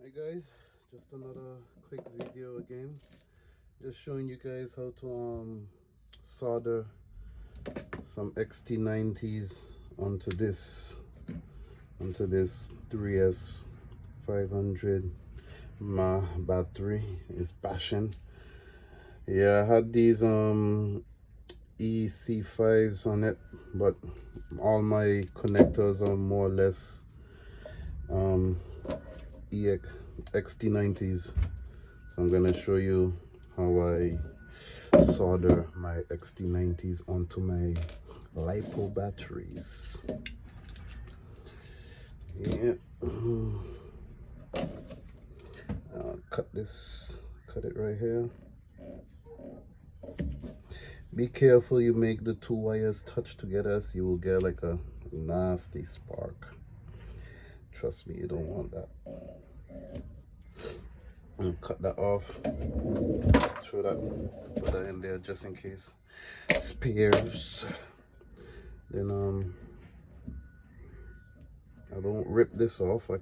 Hi guys, just another quick video again, just showing you guys how to solder some xt90s onto this 3S 500 mAh battery. Is bashing. Yeah, I had these EC5s on it, but all my connectors are more or less xt90s. So I'm gonna show you how I solder my xt90s onto my lipo batteries. Yeah. Cut it right here. Be careful you make the two wires touch together, so you will get like a nasty spark. Trust me, you don't want that. And cut that off. Throw that, put that in there just in case spares. Then I don't rip this off. I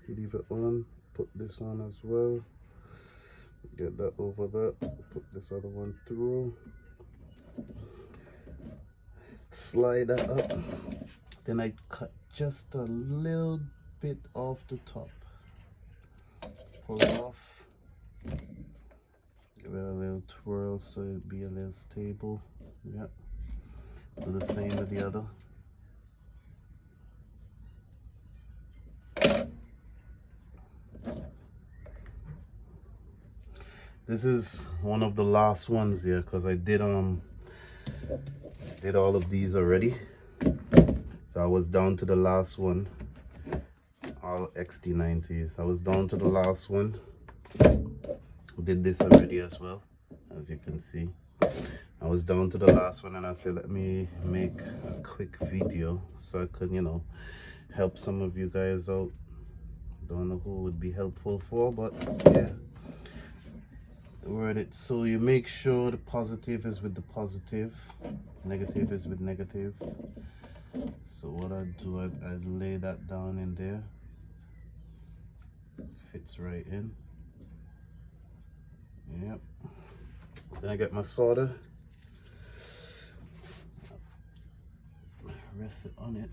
leave it on. Put this on as well. Get that over that. Put this other one through. Slide that up. Then I cut just a little bit off the top. Pull it off. Give it a little twirl so it'll be a little stable. Yep. Do the same with the other. This is one of the last ones here because I did all of these already. So I was down to the last one. All xt90s. I was down to the last one. Did this already as well, as you can see. I was down to the last one and I said let me make a quick video so I could, you know, help some of you guys out. Don't know who would be helpful for, but yeah, word it. So you make sure the positive is with the positive, negative is with negative. So what I do, I lay that down in there. Fits right in. Yep. Then I get my solder. Rest it on it.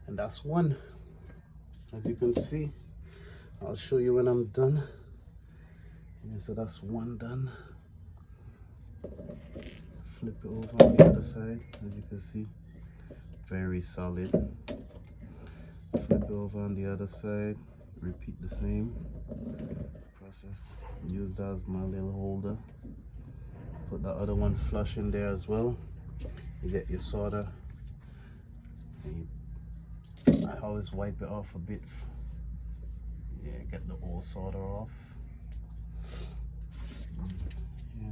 And that's one. As you can see, I'll show you when I'm done. Yeah, so that's one done. Flip it over on the other side, as you can see, very solid. Flip it over on the other side, repeat the same process. Use that as my little holder. Put the other one flush in there as well. You get your solder. I always wipe it off a bit. Yeah, get the old solder off. Yeah.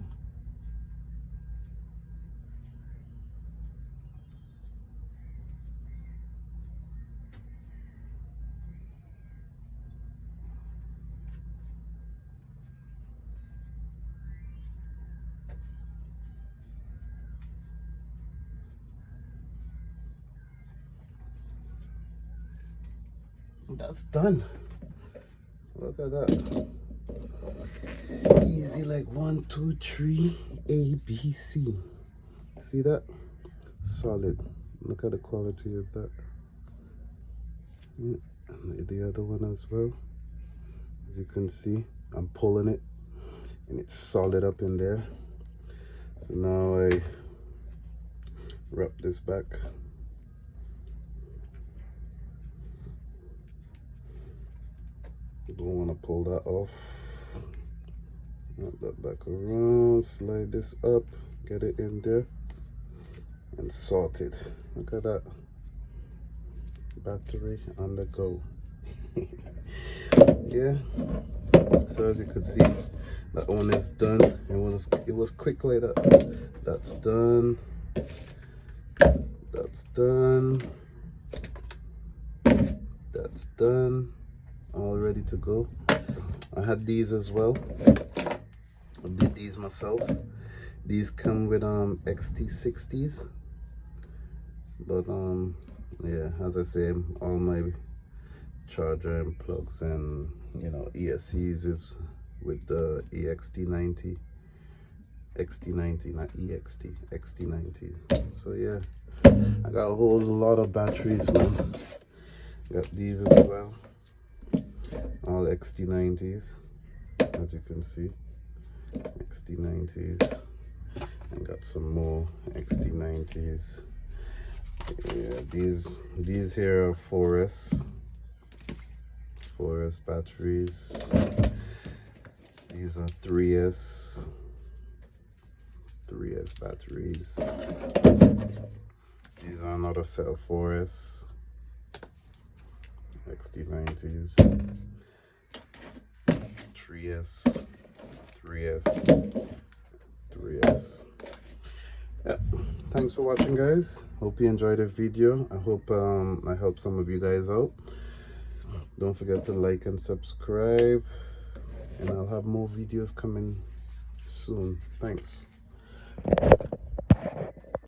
That's done. Look at that. Easy, like 1, 2, 3, A, B, C. See that? Solid. Look at the quality of that. Yeah. And the other one as well. As you can see, I'm pulling it and it's solid up in there. So now I wrap this back. Don't want to pull that off. Wrap that back around, slide this up, get it in there, and sort it. Look at that. Battery on the go. Yeah. So as you can see, that one is done. It was quick like that. That's done. That's done. That's done. All ready to go. I had these as well. I did these myself. These come with xt60s, but yeah, as I say, all my charger and plugs and, you know, ESCs is with the xt90, xt90, not ext, xt90. So yeah, I got a whole lot of batteries, man. Got these as well, all xt90s, as you can see, xt90s, and got some more xt90s. Yeah, these here are 4S batteries. These are 3S batteries. These are another set of 4S xt90s. 3S. Yeah, thanks for watching, guys. Hope you enjoyed the video. I hope I helped some of you guys out. Don't forget to like and subscribe, and I'll have more videos coming soon. Thanks.